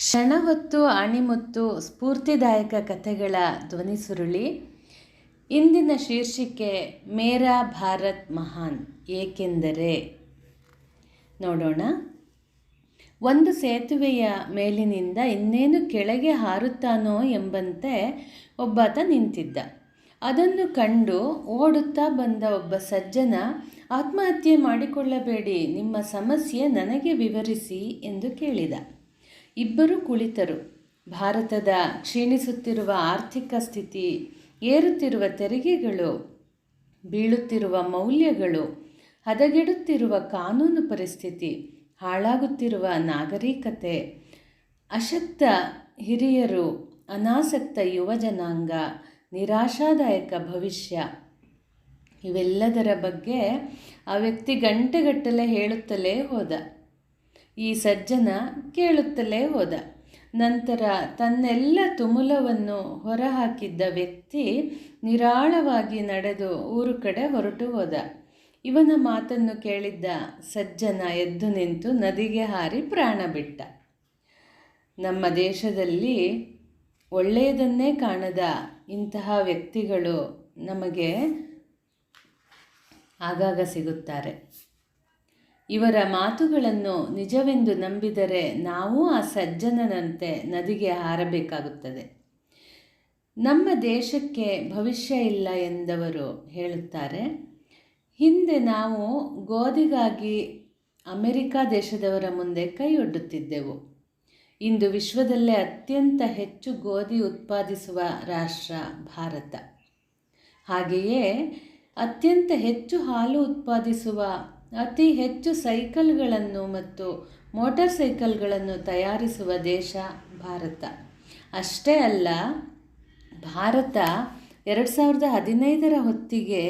ಕ್ಷಣ ಹೊತ್ತು ಆಣಿಮುತ್ತು ಸ್ಫೂರ್ತಿದಾಯಕ ಕಥೆಗಳ ಧ್ವನಿ ಸುರುಳಿ. ಇಂದಿನ ಶೀರ್ಷಿಕೆ ಮೇರಾ ಭಾರತ್ ಮಹಾನ್. ಏಕೆಂದರೆ ನೋಡೋಣ. ಒಂದು ಸೇತುವೆಯ ಮೇಲಿನಿಂದ ಇನ್ನೇನು ಕೆಳಗೆ ಹಾರುತ್ತಾನೋ ಎಂಬಂತೆ ಒಬ್ಬಾತ ನಿಂತಿದ್ದ. ಅದನ್ನು ಕಂಡು ಓಡುತ್ತಾ ಬಂದ ಒಬ್ಬ ಸಜ್ಜನ, ಆತ್ಮಹತ್ಯೆ ಮಾಡಿಕೊಳ್ಳಬೇಡಿ, ನಿಮ್ಮ ಸಮಸ್ಯೆ ನನಗೆ ವಿವರಿಸಿ ಎಂದು ಕೇಳಿದ. ಇಬ್ಬರು ಕುಳಿತರು. ಭಾರತದ ಕ್ಷೀಣಿಸುತ್ತಿರುವ ಆರ್ಥಿಕ ಸ್ಥಿತಿ, ಏರುತ್ತಿರುವ ತೆರಿಗೆಗಳು, ಬೀಳುತ್ತಿರುವ ಮೌಲ್ಯಗಳು, ಹದಗೆಡುತ್ತಿರುವ ಕಾನೂನು ಪರಿಸ್ಥಿತಿ, ಹಾಳಾಗುತ್ತಿರುವ ನಾಗರಿಕತೆ, ಅಶಕ್ತ ಹಿರಿಯರು, ಅನಾಸಕ್ತ ಯುವಜನಾಂಗ, ನಿರಾಶಾದಾಯಕ ಭವಿಷ್ಯ, ಇವೆಲ್ಲದರ ಬಗ್ಗೆ ಆ ವ್ಯಕ್ತಿ ಗಂಟೆಗಟ್ಟಲೆ ಹೇಳುತ್ತಲೇ ಹೋದ. ಈ ಸಜ್ಜನ ಕೇಳುತ್ತಲೇ ಹೋದ. ನಂತರ ತನ್ನೆಲ್ಲ ತುಮುಲವನ್ನು ಹೊರಹಾಕಿದ್ದ ವ್ಯಕ್ತಿ ನಿರಾಳವಾಗಿ ನಡೆದು ಊರು ಕಡೆ ಹೊರಟು ಹೋದ. ಇವನ ಮಾತನ್ನು ಕೇಳಿದ್ದ ಸಜ್ಜನ ಎದ್ದು ನಿಂತು ನದಿಗೆ ಹಾರಿ ಪ್ರಾಣ ಬಿಟ್ಟ. ನಮ್ಮ ದೇಶದಲ್ಲಿ ಒಳ್ಳೆಯದನ್ನೇ ಕಾಣದ ಇಂತಹ ವ್ಯಕ್ತಿಗಳು ನಮಗೆ ಆಗಾಗ ಸಿಗುತ್ತಾರೆ. ಇವರ ಮಾತುಗಳನ್ನು ನಿಜವೆಂದು ನಂಬಿದರೆ ನಾವು ಆ ಸಜ್ಜನನಂತೆ ನದಿಗೆ ಹಾರಬೇಕಾಗುತ್ತದೆ. ನಮ್ಮ ದೇಶಕ್ಕೆ ಭವಿಷ್ಯ ಇಲ್ಲ ಎಂದವರು ಹೇಳುತ್ತಾರೆ. ಹಿಂದೆ ನಾವು ಗೋಧಿಗಾಗಿ ಅಮೆರಿಕ ದೇಶದವರ ಮುಂದೆ ಕೈಯೊಡ್ಡುತ್ತಿದ್ದೆವು. ಇಂದು ವಿಶ್ವದಲ್ಲೇ ಅತ್ಯಂತ ಹೆಚ್ಚು ಗೋಧಿ ಉತ್ಪಾದಿಸುವ ರಾಷ್ಟ್ರ ಭಾರತ. ಹಾಗೆಯೇ ಅತ್ಯಂತ ಹೆಚ್ಚು ಹಾಲು ಉತ್ಪಾದಿಸುವ, ಅತಿ ಹೆಚ್ಚು ಸೈಕಲ್ಗಳನ್ನು ಮತ್ತು ಮೋಟಾರ್ ಸೈಕಲ್ಗಳನ್ನು ತಯಾರಿಸುವ ದೇಶ ಭಾರತ. ಅಷ್ಟೇ ಅಲ್ಲ, ಭಾರತ 2015ರ ಹೊತ್ತಿಗೆ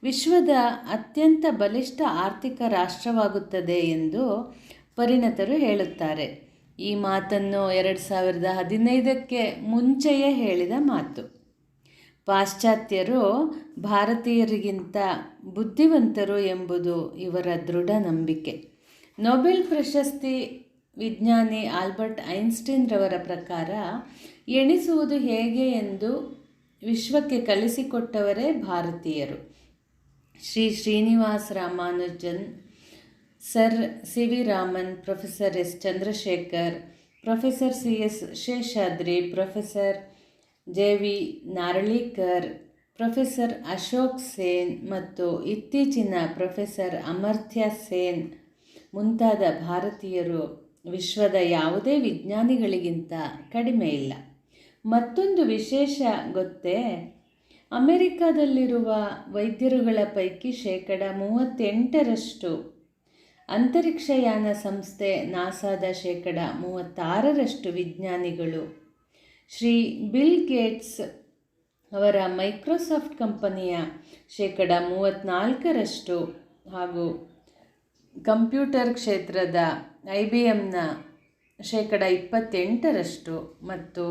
ವಿಶ್ವದ ಅತ್ಯಂತ ಬಲಿಷ್ಠ ಆರ್ಥಿಕ ರಾಷ್ಟ್ರವಾಗುತ್ತದೆ ಎಂದು ಪರಿಣತರು ಹೇಳುತ್ತಾರೆ. ಈ ಮಾತನ್ನು 2015ಕ್ಕೆ ಮುಂಚೆಯೇ ಹೇಳಿದ ಮಾತು. ಪಾಶ್ಚಾತ್ಯರು ಭಾರತೀಯರಿಗಿಂತ ಬುದ್ಧಿವಂತರು ಎಂಬುದು ಇವರ ದೃಢ ನಂಬಿಕೆ. ನೊಬೆಲ್ ಪ್ರಶಸ್ತಿ ವಿಜ್ಞಾನಿ ಆಲ್ಬರ್ಟ್ ಐನ್ಸ್ಟೀನ್ ರವರ ಪ್ರಕಾರ ಎಣಿಸುವುದು ಹೇಗೆ ಎಂದು ವಿಶ್ವಕ್ಕೆ ಕಲಿಸಿಕೊಟ್ಟವರೇ ಭಾರತೀಯರು. Shri Srinivasa Ramanujan, sir C V. Raman, professor S. Chandrasekhar, professor C S. Seshadri, professor J V. Narlikar, professor Ashok Sen ಮತ್ತು ಇತ್ತೀಚಿನ ಪ್ರೊಫೆಸರ್ ಅಮರ್ತ್ಯ ಸೇನ್ ಮುಂತಾದ ಭಾರತೀಯರು ವಿಶ್ವದ ಯಾವುದೇ ವಿಜ್ಞಾನಿಗಳಿಗಿಂತ ಕಡಿಮೆ ಇಲ್ಲ. ಮತ್ತೊಂದು ವಿಶೇಷ ಗೊತ್ತೇ? ಅಮೆರಿಕದಲ್ಲಿರುವ ವೈದ್ಯರುಗಳ ಪೈಕಿ 38%, ಅಂತರಿಕ್ಷಯಾನ ಸಂಸ್ಥೆ ನಾಸಾದ 36% ವಿಜ್ಞಾನಿಗಳು, ಶ್ರೀ ಬಿಲ್ ಗೇಟ್ಸ್ ಅವರ ಮೈಕ್ರೋಸಾಫ್ಟ್ ಕಂಪನಿಯ 34% ಹಾಗೂ ಕಂಪ್ಯೂಟರ್ ಕ್ಷೇತ್ರದ IBMನ 28% ಮತ್ತು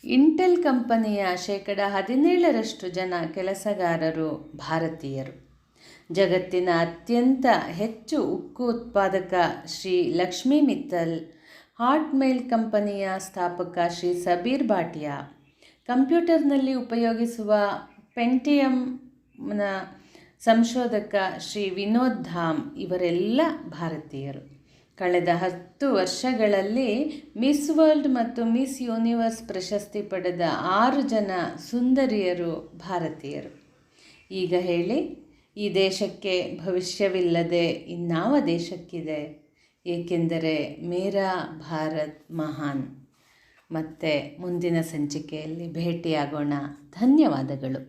ಇಂಟೆಲ್ ಕಂಪನಿಯ 17% ಜನ ಕೆಲಸಗಾರರು ಭಾರತೀಯರು. ಜಗತ್ತಿನ ಅತ್ಯಂತ ಹೆಚ್ಚು ಉಕ್ಕು ಉತ್ಪಾದಕ ಶ್ರೀ ಲಕ್ಷ್ಮೀ ಮಿತ್ತಲ್, ಹಾಟ್ಮೇಲ್ ಕಂಪನಿಯ ಸ್ಥಾಪಕ ಶ್ರೀ ಸಬೀರ್ ಭಾಟಿಯಾ, ಕಂಪ್ಯೂಟರ್ನಲ್ಲಿ ಉಪಯೋಗಿಸುವ ಪೆಂಟಿಯಮ್ನ ಸಂಶೋಧಕ ಶ್ರೀ ವಿನೋದ್ ಧಾಮ್ ಇವರೆಲ್ಲ ಭಾರತೀಯರು. ಕಳೆದ 10 ವರ್ಷಗಳಲ್ಲಿ ಮಿಸ್ ವರ್ಲ್ಡ್ ಮತ್ತು ಮಿಸ್ ಯೂನಿವರ್ಸ್ ಪ್ರಶಸ್ತಿ ಪಡೆದ 6 ಜನ ಸುಂದರಿಯರು ಭಾರತೀಯರು. ಈಗ ಹೇಳಿ, ಈ ದೇಶಕ್ಕೆ ಭವಿಷ್ಯವಿಲ್ಲದೆ ಇನ್ನಾವ ದೇಶಕ್ಕಿದೆ? ಏಕೆಂದರೆ ಮೇರಾ ಭಾರತ್ ಮಹಾನ್. ಮತ್ತೆ ಮುಂದಿನ ಸಂಚಿಕೆಯಲ್ಲಿ ಭೇಟಿಯಾಗೋಣ. ಧನ್ಯವಾದಗಳು.